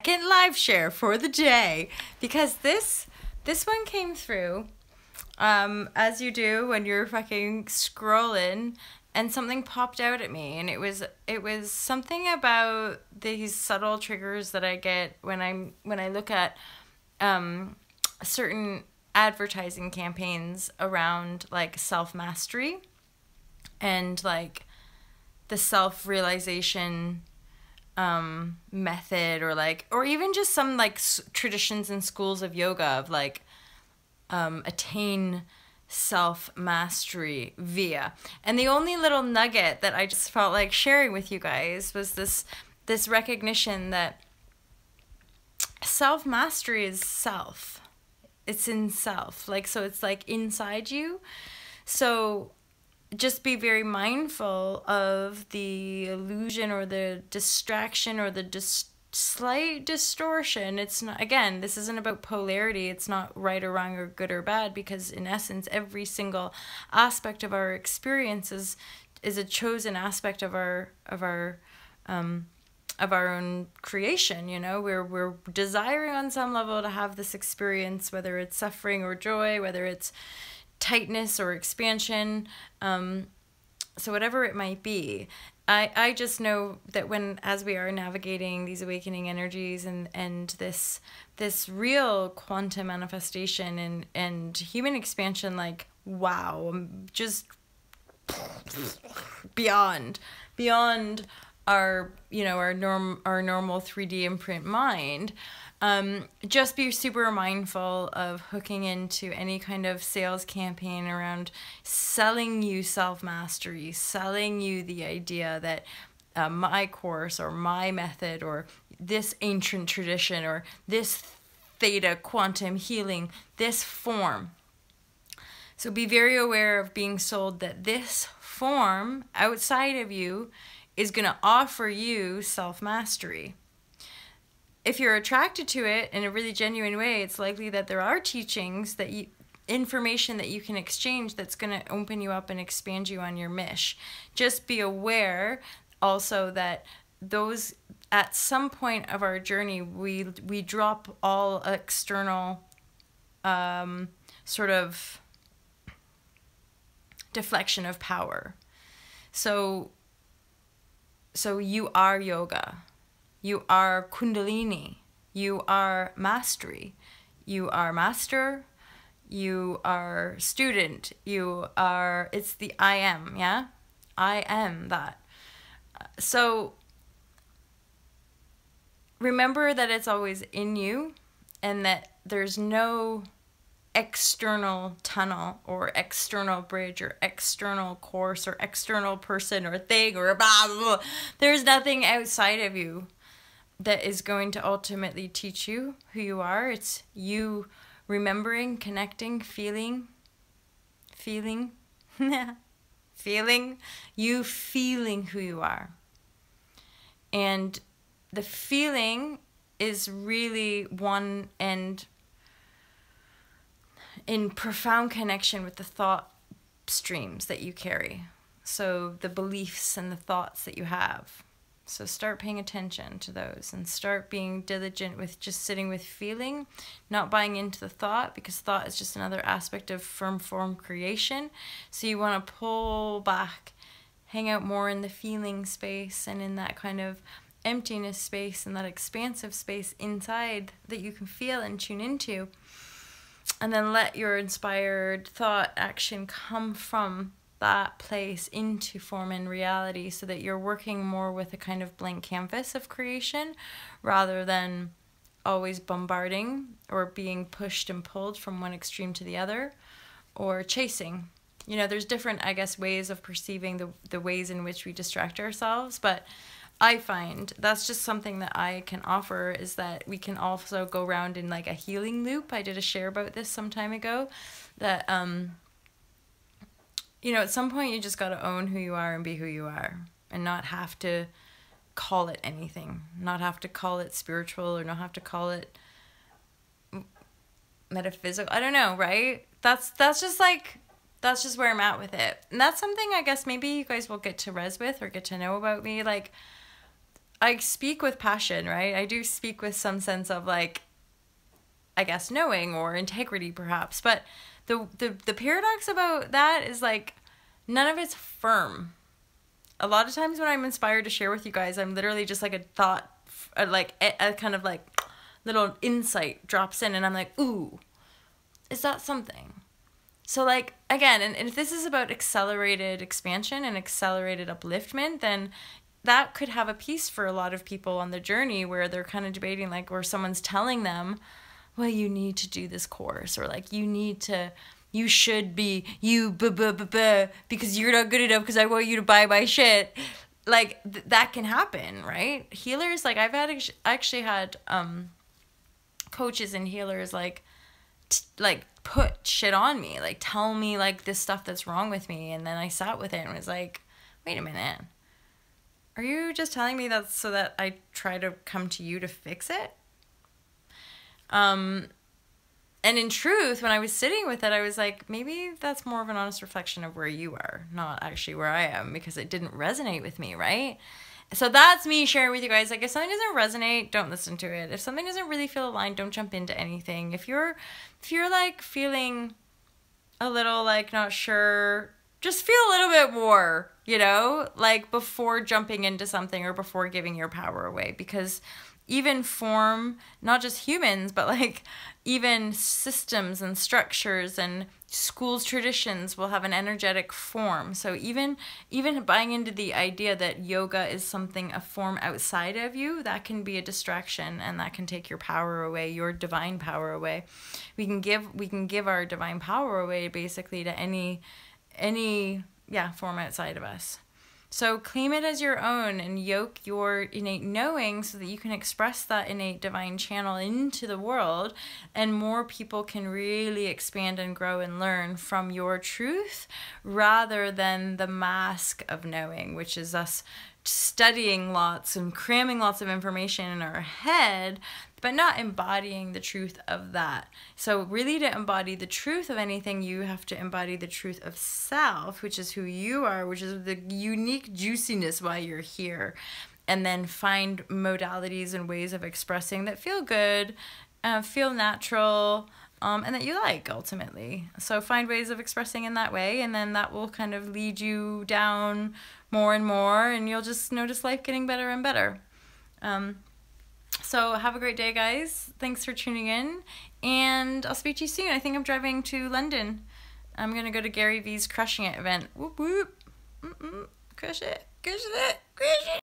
second live share for the day, because this one came through as you do when you're fucking scrolling, and something popped out at me, and it was something about these subtle triggers that I get when I look at certain advertising campaigns around like self-mastery and like the self-realization method, or even just some like traditions and schools of yoga of like attain self-mastery via. And the only little nugget that I just felt like sharing with you guys was this recognition that self-mastery is self. It's in self. Like, so it's like inside you. So just be very mindful of the illusion or the distraction or the slight distortion. It's not, again, this isn't about polarity. It's not right or wrong or good or bad, because in essence, every single aspect of our experiences is a chosen aspect of our own creation. You know, we're desiring on some level to have this experience, whether it's suffering or joy, whether it's tightness or expansion, so whatever it might be. I just know that as we are navigating these awakening energies and this real quantum manifestation and human expansion, like, wow, just beyond our, you know, our normal 3D imprint mind. Just be super mindful of hooking into any kind of sales campaign around selling you self-mastery, selling you the idea that my course or my method or this ancient tradition or this theta quantum healing, this form. So be very aware of being sold that this form outside of you is going to offer you self-mastery. If you're attracted to it in a really genuine way, it's likely that there are teachings, information that you can exchange that's going to open you up and expand you on your mish. Just be aware also that those, at some point of our journey, we drop all external sort of deflection of power. So you are yoga. You are Kundalini. You are mastery. You are master. You are student. You are, it's the I am, yeah? I am that. So remember that it's always in you, and that there's no external tunnel or external bridge or external course or external person or thing or blah, blah, blah. There's nothing outside of you that is going to ultimately teach you who you are. It's you remembering, connecting, feeling, you feeling who you are. And the feeling is really one and in profound connection with the thought streams that you carry. So the beliefs and the thoughts that you have. So start paying attention to those and start being diligent with just sitting with feeling, not buying into the thought, because thought is just another aspect of firm form creation. So you want to pull back, hang out more in the feeling space and in that kind of emptiness space and that expansive space inside that you can feel and tune into. And then let your inspired thought action come from that place into form and reality, so that you're working more with a kind of blank canvas of creation rather than always bombarding or being pushed and pulled from one extreme to the other or chasing. You know, there's different, I guess, ways of perceiving the ways in which we distract ourselves, but I find that's just something that I can offer, is that we can also go around in like a healing loop. I did a share about this some time ago, that you know, at some point you just got to own who you are and be who you are, and not have to call it anything, not have to call it spiritual or not have to call it metaphysical. I don't know, right? That's just where I'm at with it. And that's something I guess maybe you guys will get to res with or get to know about me. Like, I speak with passion, right? I do speak with some sense of like, I guess, knowing or integrity perhaps. But the paradox about that is like, none of it's firm. A lot of times when I'm inspired to share with you guys, I'm literally just like a thought, like a kind of like little insight drops in and I'm like, ooh, is that something? So like, again, and if this is about accelerated expansion and accelerated upliftment, then that could have a piece for a lot of people on the journey where they're kind of debating, like, where someone's telling them, well, you need to do this course, or like, you should be, because you're not good enough because I want you to buy my shit. Like, that can happen, right? Healers, like, I've actually had coaches and healers, like put shit on me, like, tell me, like, this stuff that's wrong with me, and then I sat with it and was like, wait a minute. Are you just telling me that so that I try to come to you to fix it? And in truth, when I was sitting with it, I was like, maybe that's more of an honest reflection of where you are, not actually where I am, because it didn't resonate with me, right? So that's me sharing with you guys. Like, if something doesn't resonate, don't listen to it. If something doesn't really feel aligned, don't jump into anything. If you're like feeling a little like not sure, just feel a little bit more, you know, like before jumping into something or before giving your power away, because even form, not just humans, but like even systems and structures and schools, traditions will have an energetic form. So even buying into the idea that yoga is something, a form outside of you, that can be a distraction, and that can take your power away, your divine power away. We can give our divine power away basically to any form outside of us. So claim it as your own and yoke your innate knowing so that you can express that innate divine channel into the world, and more people can really expand and grow and learn from your truth rather than the mask of knowing, which is us studying lots and cramming lots of information in our head, but not embodying the truth of that. So really, to embody the truth of anything, you have to embody the truth of self, which is who you are, which is the unique juiciness why you're here. And then find modalities and ways of expressing that feel good, feel natural, and that you like, ultimately. So find ways of expressing in that way, and then that will kind of lead you down more and more, and you'll just notice life getting better and better. So have a great day, guys. Thanks for tuning in, and I'll speak to you soon. I think I'm driving to London. I'm going to go to Gary Vee's Crushing It event. Whoop, whoop. Crush it. Crush it. Crush it.